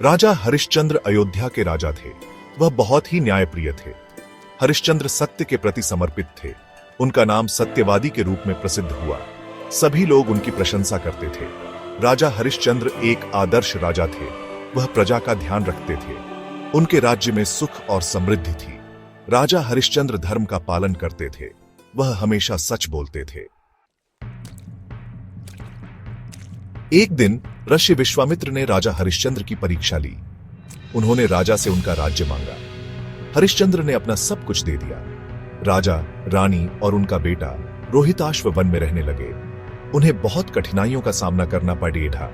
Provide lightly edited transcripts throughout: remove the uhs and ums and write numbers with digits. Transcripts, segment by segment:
राजा हरिश्चंद्र अयोध्या के राजा थे। वह बहुत ही न्यायप्रिय थे। हरिश्चंद्र सत्य के प्रति समर्पित थे। उनका नाम सत्यवादी के रूप में प्रसिद्ध हुआ। सभी लोग उनकी प्रशंसा करते थे। राजा हरिश्चंद्र एक आदर्श राजा थे। वह प्रजा का ध्यान रखते थे। उनके राज्य में सुख और समृद्धि थी। राजा हरिश्चंद्र धर्म का पालन करते थे। वह हमेशा सच बोलते थे। एक दिन ऋषि विश्वामित्र ने राजा हरिश्चंद्र की परीक्षा ली। उन्होंने राजा से उनका राज्य मांगा। हरिश्चंद्र ने अपना सब कुछ दे दिया। राजा, रानी और उनका बेटा रोहिताश्व वन में रहने लगे। उन्हें बहुत कठिनाइयों का सामना करना पड़ेगा।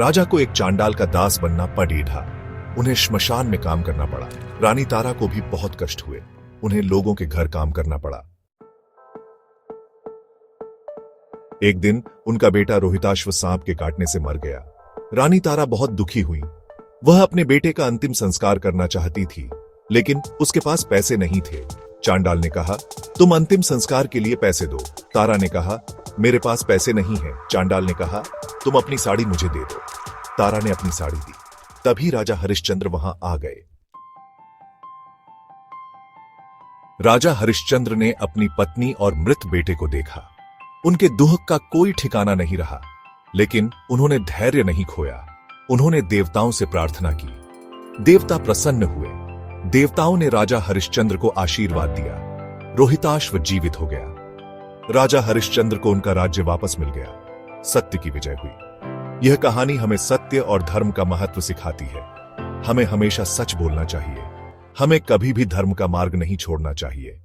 राजा को एक चांडाल का दास बनना पड़ेगा। उन्हें श्मशान में काम करना पड़ा। रानी तारा को भी बहुत कष्ट हुए। उन्हें लोगों के घर काम करना पड़ा। एक दिन उनका बेटा रोहिताश्व सांप के काटने से मर गया। रानी तारा बहुत दुखी हुई। वह अपने बेटे का अंतिम संस्कार करना चाहती थी, लेकिन उसके पास पैसे नहीं थे। चांडाल ने कहा, तुम अंतिम संस्कार के लिए पैसे दो। तारा ने कहा, मेरे पास पैसे नहीं है। चांडाल ने कहा, तुम अपनी साड़ी मुझे दे दो। तारा ने अपनी साड़ी दी। तभी राजा हरिश्चंद्र वहां आ गए। राजा हरिश्चंद्र ने अपनी पत्नी और मृत बेटे को देखा। उनके दुख का कोई ठिकाना नहीं रहा, लेकिन उन्होंने धैर्य नहीं खोया। उन्होंने देवताओं से प्रार्थना की। देवता प्रसन्न हुए। देवताओं ने राजा हरिश्चंद्र को आशीर्वाद दिया। रोहिताश्व जीवित हो गया। राजा हरिश्चंद्र को उनका राज्य वापस मिल गया। सत्य की विजय हुई। यह कहानी हमें सत्य और धर्म का महत्व सिखाती है। हमें हमेशा सच बोलना चाहिए। हमें कभी भी धर्म का मार्ग नहीं छोड़ना चाहिए।